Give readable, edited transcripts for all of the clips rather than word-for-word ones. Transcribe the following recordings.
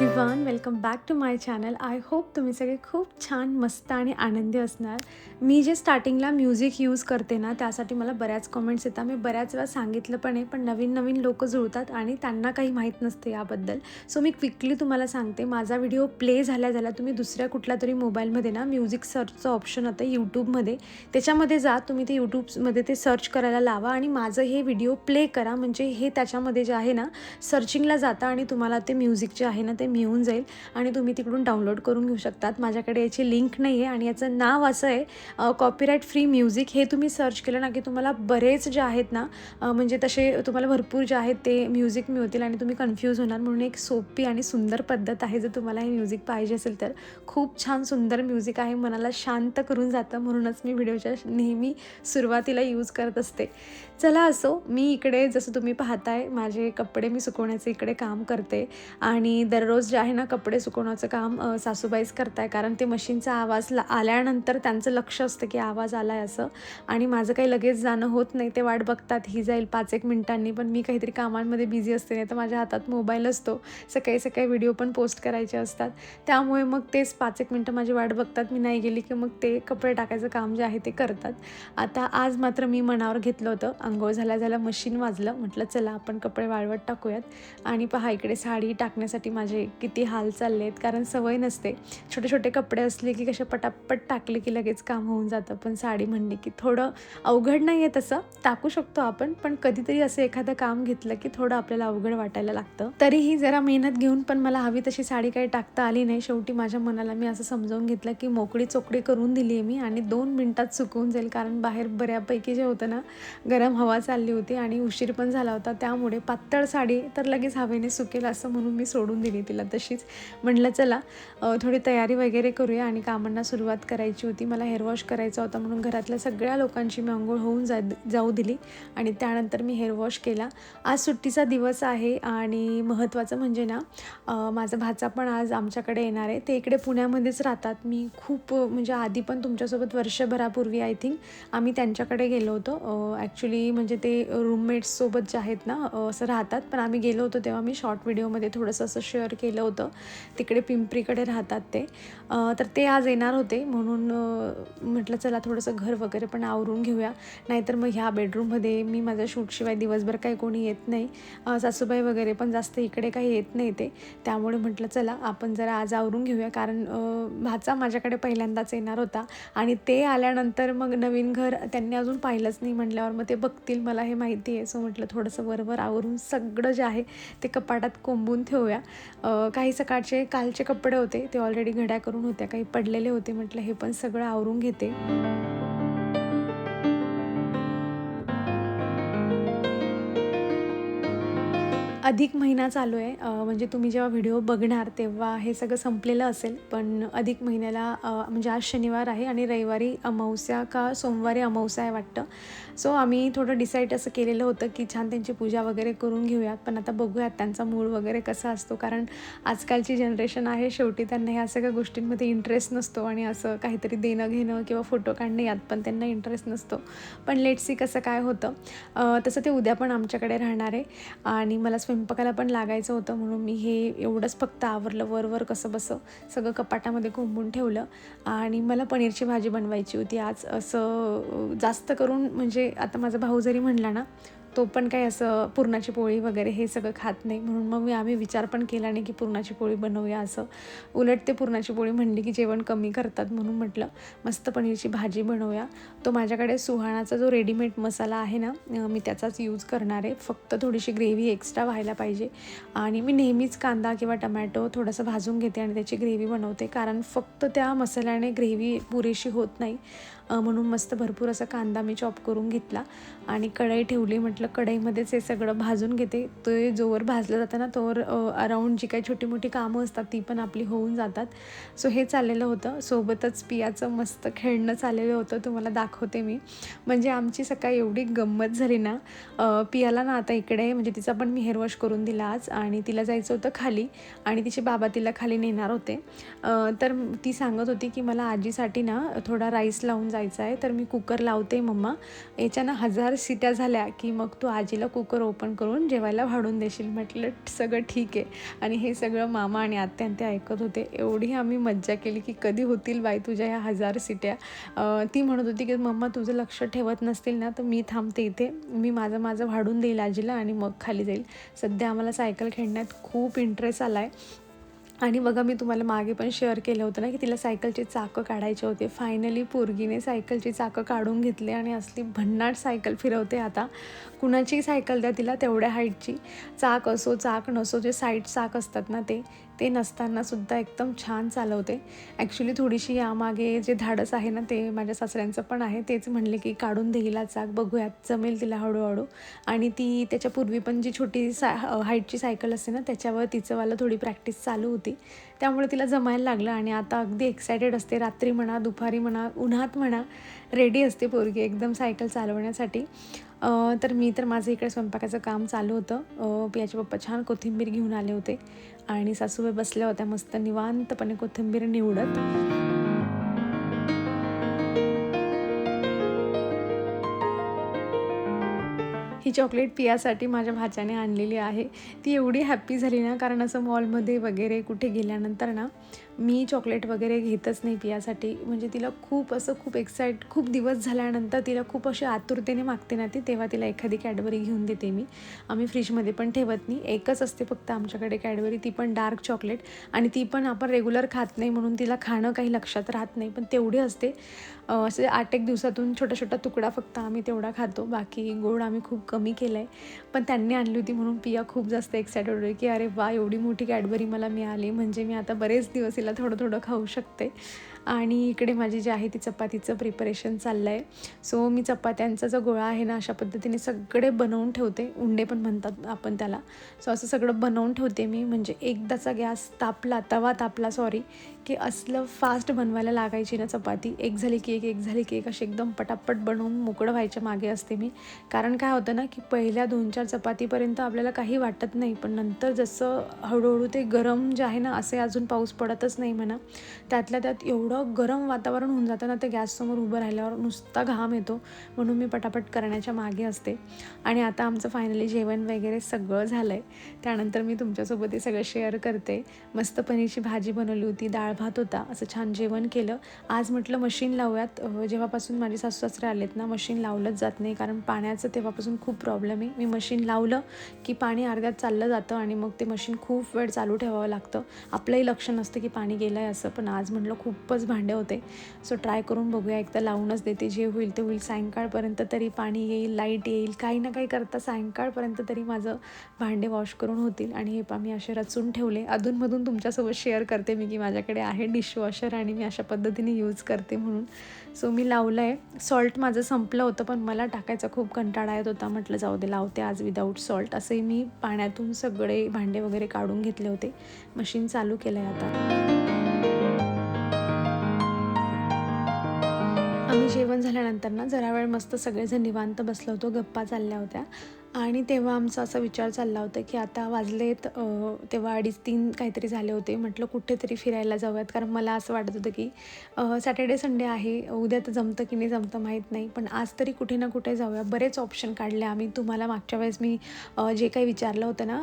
Everyone, welcome back to my channel. I hope तुम्ही सगळे खूप छान, मस्त आणि आनंदी असणार. मी जे स्टार्टिंगला म्युझिक यूज करते ना, त्यासाठी मला बऱ्याच कमेंट्स येतात. मी बऱ्याच वेळा सांगितलं पण आहे, पण नवीन लोकं जुळतात आणि त्यांना काही माहीत नसते याबद्दल. सो मी क्विकली तुम्हाला सांगते. माझा व्हिडिओ प्ले झाल्या तुम्ही दुसऱ्या कुठल्यातरी मोबाईलमध्ये ना म्युझिक सर्चचं ऑप्शन होतं यूट्यूबमध्ये, त्याच्यामध्ये जा. तुम्ही ते यूट्यूबमध्ये ते सर्च करायला लावा आणि माझं हे व्हिडिओ प्ले करा. म्हणजे हे त्याच्यामध्ये जे आहे ना, सर्चिंगला जाता आणि तुम्हाला ते म्युझिक जे आहे ना ते मिळून जाईल आणि तुम्ही तिकडून डाउनलोड करून घेऊ शकतात. माझ्याकडे याची लिंक नाही आहे आणि याचं नाव असं आहे कॉपीराईट फ्री म्युझिक. हे तुम्ही सर्च केलं ना की तुम्हाला बरेच जे आहेत ना म्हणजे तसे तुम्हाला भरपूर जे आहेत ते म्युझिक मिळतील आणि तुम्ही कन्फ्यूज होणार. म्हणून एक सोपी आणि सुंदर पद्धत आहे. जर तुम्हाला हे म्युझिक पाहिजे असेल तर खूप छान सुंदर म्युझिक आहे, मनाला शांत करून जातं. म्हणूनच मी व्हिडिओच्या नेहमी सुरुवातीला यूज करत असते. चला असो, मी इकडे जसं तुम्ही पाहताय माझे कपडे मी सुकवण्याचं इकडे काम करते आणि दररोज जे आहे ना कपडे सुकवण्याचं काम सासूबाईच करताय, कारण ते मशीनचा आवाज आल्यानंतर त्यांचं लक्ष असतं की आवाज आला आहे असं. आणि माझं काही लगेच जाणं होत नाही. ते वाट बघतात ही जाईल 5-1 मिनिटांनी, पण मी काहीतरी कामांमध्ये बिझी असते. नाही तर माझ्या हातात मोबाईल असतो. सकाळी व्हिडिओ पण पोस्ट करायचे असतात, त्यामुळे मग तेच 5-1 मिनटं माझी वाट बघतात. मी नाही गेली की मग ते कपडे टाकायचं काम जे आहे ते करतात. आता आज मात्र मी मनावर घेतलं होतं. अंघोळ झाल्या मशीन वाजलं, म्हटलं चला आपण कपडे वाळवत टाकूयात. आणि पहा इकडे साडी टाकण्यासाठी माझे किती हाल चालले आहेत, कारण सवय नसते. छोटे कपडे असले की कसे पटापट टाकले की लगेच काम होऊन जातं, पण साडी म्हणली की थोडं अवघड नाही आहे. तसं टाकू शकतो आपण, पण कधीतरी असं एखादं काम घेतलं की थोडं आपल्याला अवघड वाटायला लागतं. तरीही जरा मेहनत घेऊन पण मला हवी तशी साडी काही टाकता आली नाही. शेवटी माझ्या मनाला मी असं समजावून घेतलं की मोकळी चोकडी करून दिली आहे मी आणि 2 मिनिटात सुकवून जाईल, कारण बाहेर बऱ्यापैकी जे होतं ना गरम हवा चालली होती आणि उशीर पण झाला होता. त्यामुळे पातळ साडी तर लगेच हवेने सुकेल असं म्हणून मी सोडून दिली तिला तशीच. म्हटलं चला थोडी तयारी वगैरे करूया आणि कामांना सुरुवात करायची होती. मला हेअर वॉश करायचा होता, म्हणून घरातल्या सगळ्या लोकांची मी अंघोळ होऊन जाऊ दिली आणि त्यानंतर मी हेअर वॉश केला. आज सुट्टीचा दिवस आहे आणि महत्त्वाचं म्हणजे ना माझा भाचा पण आज आमच्याकडे येणार आहे. ते इकडे पुण्यामध्येच राहतात. मी खूप म्हणजे आधी पण तुमच्यासोबत वर्षभरापूर्वी आय थिंक आम्ही त्यांच्याकडे गेलो होतो. ॲक्च्युली म्हणजे ते रूममेट्ससोबत जे आहेत ना असं राहतात, पण आम्ही गेलो होतो तेव्हा मी शॉर्ट व्हिडिओमध्ये थोडंसं असं शेअर केलं होतं. तिकडे पिंपरीकडे राहतात ते. तर ते आज येणार होते, म्हणून म्हटलं चला थोडंसं घर वगैरे पण आवरून घेऊया. नाहीतर मग ह्या बेडरूममध्ये मी माझ्या शूटशिवाय दिवसभर काही कोणी येत नाही. सासूबाई वगैरे पण जास्त इकडे काही येत नाही ते. त्यामुळे म्हटलं चला आपण जरा आज आवरून घेऊया, कारण भाचा माझ्याकडे पहिल्यांदाच येणार होता आणि ते आल्यानंतर मग नवीन घर त्यांनी अजून पाहिलंच नाही म्हटल्यावर मग ते बघतील, मला हे माहिती आहे. सो म्हटलं थोडंसं वरवर आवरून सगळं जे आहे ते कपाटात कोंबून ठेवूया. काही सकाळचे कालचे कपडे होते ते ऑलरेडी घड्या करून होत्या, काही पडलेले होते. म्हटलं हे पण सगळं आवरून घेते. अधिक महिना चालू आहे. म्हणजे तुम्ही जेव्हा व्हिडिओ बघणार तेव्हा हे सगळं संपलेलं असेल, पण अधिक महिन्याला म्हणजे आज शनिवार आहे आणि रविवारी अमावस्या का सोमवारी अमावस्या आहे वाटतं. सो आम्ही थोडं डिसाईड असं केलेलं होतं की छान त्यांची पूजा वगैरे करून घेऊयात, पण आता बघूयात त्यांचा मूड वगैरे कसा असतो, कारण आजकालची जनरेशन आहे, शेवटी त्यांना ह्या सगळ्या गोष्टींमध्ये इंटरेस्ट नसतो आणि असं काहीतरी देणं घेणं किंवा फोटो काढणं यात पण त्यांना इंटरेस्ट नसतो. पण लेट्स सी कसं काय होतं. तसं ते उद्या पण आमच्याकडे राहणार आहे आणि मला स्वयंपाकाला पण लागायचं होतं, म्हणून मी हे एवढंच फक्त आवरलं. वर कसं बसं सगळं कपाटामध्ये कोंबून ठेवलं आणि मला पनीरची भाजी बनवायची होती आज. असं जास्त करून म्हणजे आता माझा भाऊ जरी म्हणला ना, तो पण काही असं पुरणाची पोळी वगैरे हे सगळं खात नाही, म्हणून मग आम्ही विचार पण केला नाही की पुरणाची पोळी बनवूया असं. उलट ते पुरणाची पोळी म्हणली की जेवण कमी करतात, म्हणून म्हटलं मस्त पनीरची भाजी बनवूया. तो माझ्याकडे सुहाणाचा जो रेडीमेड मसाला आहे ना मी त्याचाच यूज करणार आहे. फक्त थोडीशी ग्रेव्ही एक्स्ट्रा व्हायला पाहिजे आणि मी नेहमीच कांदा किंवा टमॅटो थोडंसं भाजून घेते आणि त्याची ग्रेव्ही बनवते, कारण फक्त त्या मसाल्याने ग्रेव्ही पुरेशी होत नाही. म्हणून मस्त भरपूर असा कांदा मी चॉप करून घेतला आणि कढई ठेवली. म्हटलं कढईमध्येच हे सगळं भाजून घेते. ते जोवर भाजलं जातं ना तोवर अराऊंड जी काही छोटी मोठी कामं असतात ती पण आपली होऊन जातात. सो हे चाललेलं होतं. सोबतच पियाचं मस्त खेळणं चाललेलं होतं, तुम्हाला दाखवते मी. म्हणजे आमची सकाळी एवढी गंमत झाली ना. पियाला ना आता इकडे म्हणजे तिचा पण मी हेअर वॉश करून दिला आज आणि तिला जायचं होतं खाली आणि तिचे बाबा तिला खाली नेणार होते. तर ती सांगत होती की मला आजीसाठी ना थोडा राईस लावून जायचं आहे, तर मी कुकर लावते मम्मा. याच्यानं 1000 शिट्या झाल्या की मग तू आजीला कुकर ओपन करून जेवायला वाढून देशील. म्हटलं सगळं ठीक आहे. आणि हे सगळं मामा आणि आत्या ते ऐकत होते. एवढी आम्ही मज्जा केली की कधी होतील बाई तुझ्या ह्या 1000 शिट्या. ती म्हणत होती की मम्मा तुझं लक्ष ठेवत नसतील ना तर मी थांबते इथे, मी माझं वाढून देईल आजीला आणि मग खाली जाईल. सध्या आम्हाला सायकल खेळण्यात खूप इंटरेस्ट आला आहे. आणि बघा मी तुम्हाला मागे पण शेअर केलं होतं ना की तिला सायकलचे चाकं काढायचे होते. फायनली पोरगीने सायकलची चाकं काढून घेतले आणि असली भन्नाट सायकल फिरवते आता. कुणाची सायकल द्या तिला तेवढ्या हाईटची, चाक असो चाक नसो, जे साईड चाक असतात ना ते नसतानासुद्धा एकदम छान चालवते. ॲक्च्युली थोडीशी यामागे जे धाडस आहे ना ते माझ्या सासऱ्यांचं पण आहे. तेच म्हणले की काढून दे हिला चाक, बघूयात जमेल तिला हळूहळू. आणि ती त्याच्यापूर्वी पण जी छोटी हाईटची सायकल असते ना त्याच्यावर तिचंवालं थोडी प्रॅक्टिस चालू होती, त्यामुळे तिला जमायला लागलं. आणि आता अगदी एक्सायटेड असते, रात्री म्हणा दुपारी म्हणा उन्हात म्हणा रेडी असते पोरगी एकदम सायकल चालवण्यासाठी. तर मी तर माझं इकडे स्वयंपाकाचं काम चालू होतं. पियाचे पप्पा छान कोथिंबीर घेऊन आले होते आणि सासूबाई बसल्या होत्या मस्त निवांतपणे कोथिंबीर निवडत. ही चॉकलेट पियासाठी माझ्या भाच्याने आणलेली आहे. ती एवढी हॅप्पी झाली ना, कारण असं मॉलमध्ये वगैरे कुठे गेल्यानंतर ना मी चॉकलेट वगैरे घेतच नाही पियासाठी. म्हणजे तिला खूप खूप दिवस झाल्यानंतर तिला खूप अशी आतुरतेने मागते ना ती, तेव्हा तिला एखादी कॅडबरी घेऊन देते मी. आम्ही फ्रीजमध्ये पण ठेवत नाही, एकच असते फक्त आमच्याकडे कॅडबरी, ती पण डार्क चॉकलेट. आणि ती पण आपण रेग्युलर खात नाही म्हणून तिला खाणं काही लक्षात राहत नाही, पण तेवढी असते. असे 8-1 दिवसातून छोटा तुकडा फक्त आम्ही तेवढा खातो, बाकी गोड आम्ही खूप कमी केलं आहे. पण त्यांनी आणली होती म्हणून पिया खूप जास्त एक्सायटेड होती की अरे वा एवढी मोठी कॅडबरी मला मिळाली, म्हणजे मी आता बरेच दिवस हिला थोडं खाऊ शकते. आणि इकडे माझी जी आहे ती चपातीचं प्रिपरेशन चाललं आहे. सो मी चपात्यांचा जो गोळा आहे ना अशा पद्धतीने सगळे बनवून ठेवते, उंडे पण म्हणतात आपण त्याला. सो असं सगळं बनवून ठेवते मी, म्हणजे एकदाचा गॅस तापला, तवा तापला सॉरी, की असलं फास्ट बनवायला लागायची ना चपाती. एक झाली की एक झाली की एक अशी एकदम पटापट बनवून मोकळं व्हायच्या मागे असते मी. कारण काय होतं ना की पहिल्या 2-4 चपातीपर्यंत आपल्याला काही वाटत नाही, पण नंतर जसं हळूहळू ते गरम जे आहे ना, असे अजून पाऊस पडतच नाही म्हणा, त्यातल्या त्यात एवढं गरम वातावरण होऊन जातं ना ते गॅससमोर उभं राहिल्यावर नुसता घाम येतो. म्हणून मी पटापट करण्याच्या मागे असते. आणि आता आमचं फायनली जेवण वगैरे सगळं झालं आहे. त्यानंतर मी तुमच्यासोबत हे सगळं शेअर करते. मस्त पनीरची भाजी बनवली होती, डाळ भात होता, असं छान जेवण केलं. आज म्हटलं मशीन लावूयात. जेव्हापासून माझे सासू सासरे आलेत ना मशीन लावलंच जात नाही, कारण पाण्याचं तेव्हापासून खूप प्रॉब्लेम आहे. मी मशीन लावलं की पाणी अर्ध्यात चाललं जातं आणि मग ते मशीन खूप वेळ चालू ठेवावं लागतं. आपलंही लक्ष नसतं की पाणी गेलं आहे असं. पण आज म्हटलं खूपच भांडे होते, सो ट्राय करून बघूया, एकदा लावूनच देते. जे होईल ते होईल, सायंकाळपर्यंत तरी पाणी येईल, लाईट येईल, काही ना काही करता सायंकाळपर्यंत तरी माझं भांडे वॉश करून होतील. आणि हे मी असे रचून ठेवले. अधूनमधून तुमच्यासोबत शेअर करते मी की माझ्याकडे आहे डिशवॉशर आणि मी अशा पद्धतीने यूज करते म्हणून. सो मी लावलं आहे. सॉल्ट माझं संपलं होतं, पण मला टाकायचा खूप कंटाळा येत होता. म्हटलं जाऊ दे लावते आज विदाऊट सॉल्ट. असे मी पाण्यातून सगळे भांडे वगैरे काढून घेतले होते. मशीन चालू केलं आहे आता. आम्ही जेवण झाल्यानंतर ना जरा वेळ मस्त सगळेजण निवांत बसलो होतो, गप्पा चालल्या होत्या. आणि तेव्हा आमचा असा विचार चालला होता की आता वाजलेत तेव्हा 2:30-3 काहीतरी झाले होते. म्हटलं कुठेतरी फिरायला जाऊयात, कारण मला असं वाटत होतं की सॅटर्डे संडे आहे, उद्या तर जमतं की नाही जमतं माहीत नाही, पण आज तरी कुठे ना कुठे जाऊया. बरेच ऑप्शन काढले आम्ही. तुम्हाला मागच्या वेळेस मी जे काही विचारलं होतं ना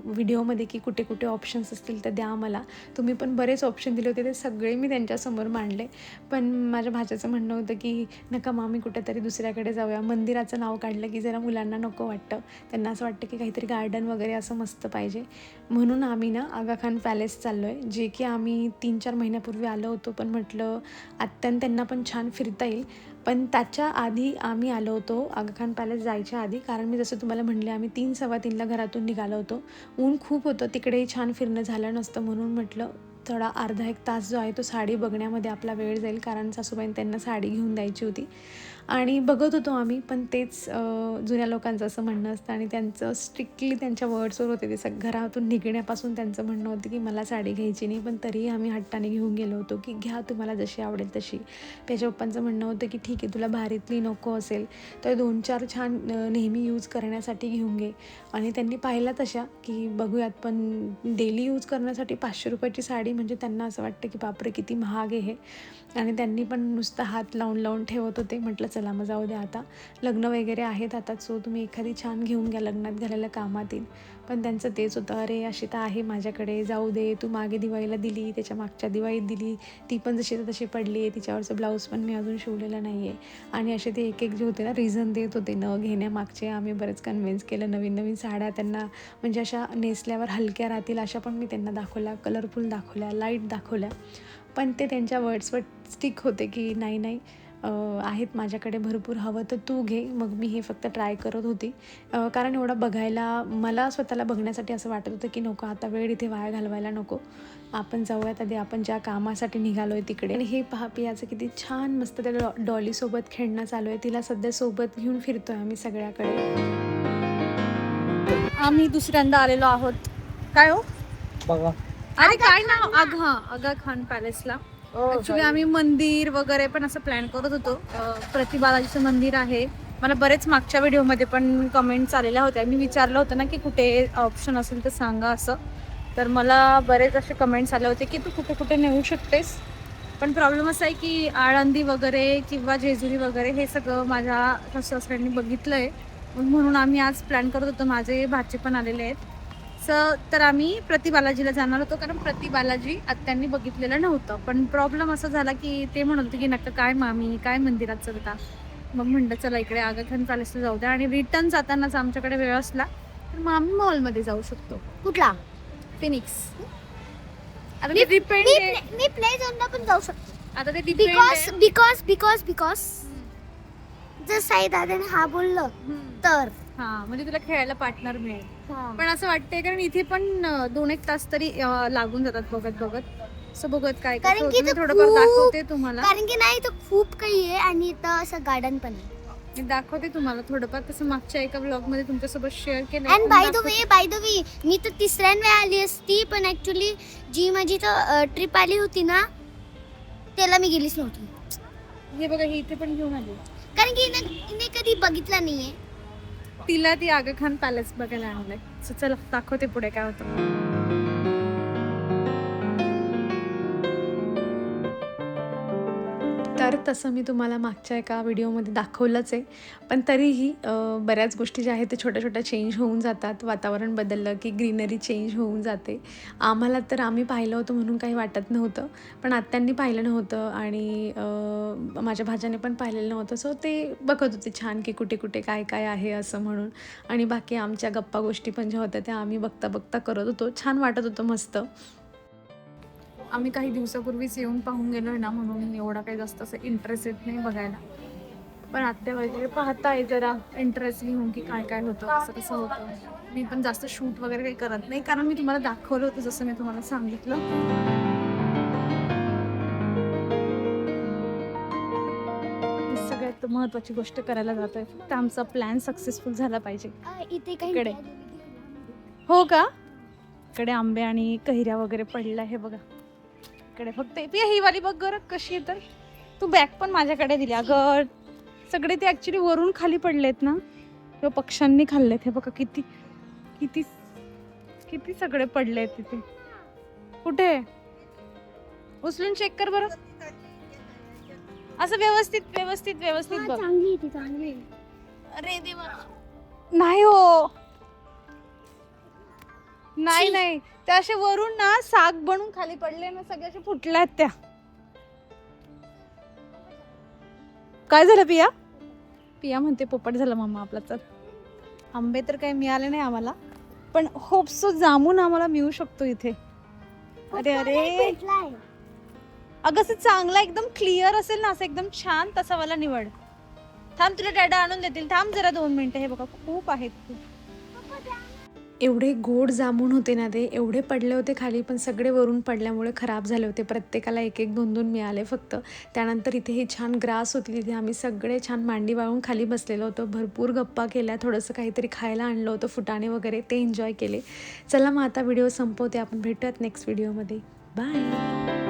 व्हिडिओमध्ये की कुठे कुठे ऑप्शन्स असतील तर द्या मला, तुम्ही पण बरेच ऑप्शन दिले होते, ते सगळे मी त्यांच्यासमोर मांडले. पण माझ्या भाच्याचं म्हणणं होतं की नका मामी कुठेतरी दुसऱ्याकडे जाऊया. मंदिराचं नाव काढलं की जरा मुलांना नको वाटतं, त्यांना असं वाटतं की काहीतरी गार्डन वगैरे असं मस्त पाहिजे. म्हणून आम्ही ना आगा खान पॅलेस चाललो आहे, जे की आम्ही 3-4 महिन्यापूर्वी आलो होतो. पण म्हटलं आत्यानं त्यांना पण छान फिरता येईल. पण त्याच्या आधी आम्ही आलो होतो आगा खान पॅलेस जायच्या आधी, कारण मी जसं तुम्हाला म्हणले आम्ही 3-3:15 घरातून निघालो होतो. ऊन खूप होतं, तिकडेही छान फिरणं झालं नसतं, म्हणून म्हटलं थोडा अर्धा 1 तास जो आहे तो साडी बघण्यामध्ये आपला वेळ जाईल, कारण सासूबाईंनी त्यांना साडी घेऊन द्यायची होती. आणि बघत होतो आम्ही. पण तेच जुन्या लोकांचं असं म्हणणं असतं आणि त्यांचं स्ट्रिक्टली त्यांच्या वर्ड्सवर होते ते. घरातून निघण्यापासून त्यांचं म्हणणं होतं की मला साडी घ्यायची नाही, पण तरीही आम्ही हट्टाने घेऊन गेलो होतो की घ्या तुम्हाला जशी आवडेल तशी. त्याच्या पप्पांचं म्हणणं होतं की ठीक आहे, तुला भारीतली नको असेल तर 2-4 छान नेहमी यूज करण्यासाठी घेऊन घे. आणि त्यांनी पाहिल्या तशा की बघूयात, पण डेली यूज करण्यासाठी 500 रुपयाची साडी म्हणजे त्यांना असं वाटतं की बापरे किती महाग आहे हे. आणि त्यांनी पण नुसतं हात लावून ठेवत होते. म्हटलं चला मग जाऊ द्या, आता लग्न वगैरे आहेत आता, सो तुम्ही एखादी छान घेऊन घ्या, लग्नात घालायला कामात येईल. पण त्यांचं तेच होतं, अरे अशी तर आहे माझ्याकडे, जाऊ दे, तू मागे दिवाळीला दिली, त्याच्या मागच्या दिवाळीत दिली, ती पण जशी तर तशी पडली आहे, तिच्यावरचं ब्लाऊज पण मी अजून शिवलेलं नाही आहे. आणि असे ते एक जे होते ना रिझन देत होते न घेण्यामागचे. आम्ही बरेच कन्व्हिन्स केलं. नवीन साड्या त्यांना म्हणजे अशा नेसल्यावर हलक्या राहतील अशा पण मी त्यांना दाखवल्या, कलरफुल दाखवल्या, लाईट दाखवल्या. पण ते त्यांच्या वर्ड्सवर स्टिक होते की नाही आहेत माझ्याकडे भरपूर, हवं तर तू घे. मग मी हे फक्त ट्राय करत होती, कारण एवढं बघायला मला स्वतःला बघण्यासाठी असं वाटत होतं की नको आता वेळ इथे वाया घालवायला नको, आपण जाऊयात आधी आपण ज्या कामासाठी निघालो आहे तिकडे. आणि हे पहा पियाचं किती छान मस्त त्या डॉलीसोबत खेळणं चालू आहे. तिला सध्या सोबत घेऊन फिरतोय आम्ही सगळ्याकडे. आम्ही दुसऱ्यांदा आलेलो आहोत. काय हो बघा अरे काय नाव आगा खान पॅलेसला. ऍक्च्युली आम्ही मंदिर वगैरे पण असं प्लॅन करत होतो. प्रतिबालाजीचं मंदिर आहे. मला बरेच मागच्या व्हिडिओमध्ये पण कमेंट्स आलेल्या होत्या. मी विचारलं होतं ना की कुठे ऑप्शन असेल तर सांगा असं. तर मला बरेच असे कमेंट्स आले होते की तू कुठे कुठे नेऊ शकतेस. पण प्रॉब्लेम असा आहे की आळंदी वगैरे किंवा जेजुरी वगैरे हे सगळं माझ्या सासऱ्यांनी बघितलं आहे. म्हणून आम्ही आज प्लॅन करत होतो. माझे भाचे पण आलेले आहेत. तर आम्ही प्रतिबालाजीला जाणार होतो, कारण प्रतिबालाजी आत्यांनी बघितलेलं नव्हतं. पण प्रॉब्लेम असा झाला की ते म्हणत होते की नक्की काय मामी काय मंदिरात चलता. मग म्हणलं चला इकडे आगा खान पॅलेसला जाऊ द्या. आणि रिटर्न जातानाच आमच्याकडे वेळ असला तर मग आम्ही मॉलमध्ये जाऊ शकतो. कुठला? फिनिक्स. आता ते डिपेंड मी प्ले झोनला पण जाऊ शकतो. आता ते डिपेंड बिकॉज जर साई दादाने हा बोललं तर हा म्हणजे तुला खेळायला पार्टनर मिळेल. पण असं वाटतंय कारण इथे पण 2-1 तास तरी लागून जातात बघत सो बघत काय कारण की इथं थोडंफार दाखवते तुम्हाला. कारण की नाही तर खूप काही आहे आणि इथं असं गार्डन पण आहे. मी दाखवते तुम्हाला थोडंफार. तसं मागच्या एका ब्लॉग मध्ये तुमच्यासोबत शेअर केलं. अँड बाय द वे मी तर तिसऱ्यांदा आली असती, पण ऍक्च्युली जी माझी तर ट्रिप आली होती ना त्याला मी गेलीच नव्हती. हे बघा ही इथे पण घेऊन आली, कारण की हिने कधी बघितलं नाहीये. तिला ती आगा खान पॅलेस बघायला आणलंय. सो चला दाखवते पुढे काय होतं. तर तसं मी तुम्हाला मागच्या एका व्हिडिओमध्ये दाखवलंच आहे. पण तरीही बऱ्याच गोष्टी ज्या आहेत ते छोट्या चेंज होऊन जातात. वातावरण बदललं की ग्रीनरी चेंज होऊन जाते. आम्हाला तर आम्ही पाहिलं होतं म्हणून काही वाटत नव्हतं, पण आत्यांनी पाहिलं नव्हतं आणि माझ्या भाच्याने पण पाहिलेलं नव्हतं. सो ते बघत होते छान की कुठे कुठे काय काय आहे असं म्हणून. आणि बाकी आमच्या गप्पा गोष्टी पण ज्या होत्या त्या आम्ही बघता करत होतो. छान वाटत होतं मस्त. आम्ही काही दिवसापूर्वीच येऊन पाहून गेलोय ना, म्हणून एवढा काही जास्त असं इंटरेस्ट येत नाही बघायला. पण आत्या वगैरे पाहताय जरा इंटरेस्ट घेऊन की काय काय होतं कसं होतं. मी पण जास्त शूट वगैरे काही करत नाही, कारण मी तुम्हाला दाखवलं होतं जसं मी तुम्हाला सांगितलं. सगळ्यात महत्त्वाची गोष्ट करायला जातोय. फक्त आमचा प्लॅन सक्सेसफुल झाला पाहिजे. इथे काही इकडे. हो का? इकडे आंबे आणि कैऱ्या वगैरे पडल्या आहे बघा. इकडे फक्त ही वाली बघ गं कशी आहे. तर तू बॅग पण माझ्याकडे दिली अगं. सगळे ते ऍक्च्युली वरून खाली पडलेत ना, किंवा पक्ष्यांनी खाल्लेत. हे बघा किती किती किती सगळे पडलेत तिथे. कुठे उचलून चेक कर बरं. असं व्यवस्थित बघ. चांगली. अरे देवा. नाही हो, नाही त्या असे वरून ना साग बनून खाली पडले ना, सगळे असे फुटल्यात त्या. काय झालं पिया म्हणते पोपट झाला मामा आपला. चल आंबे तर काही मिळाले नाही आम्हाला, पण होप्सो जामून आम्हाला मिळू शकतो इथे. अरे अगं असं चांगला एकदम क्लिअर असेल ना, असं एकदम छान तसा वाला निवड. थांब तुला डॅडा आणून देतील. थांब जरा 2 मिनिटं. हे बघा खूप आहेत. एवढे गोड जामून होते ना ते, एवढे पडले होते खाली, पण सगळे वरून पडल्यामुळे खराब झाले होते. प्रत्येकाला एक एक 2-2 मिळाले फक्त. त्यानंतर इथे ही छान ग्रास होती, तिथे आम्ही सगळे छान मांडी वाळून खाली बसलेलो होतो. भरपूर गप्पा केल्या, थोडंसं काहीतरी खायला आणलं होतं, फुटाणे वगैरे, ते एन्जॉय केले. चला मग आता व्हिडिओ संपवते. आपण भेटूयात नेक्स्ट व्हिडिओमध्ये. बाय.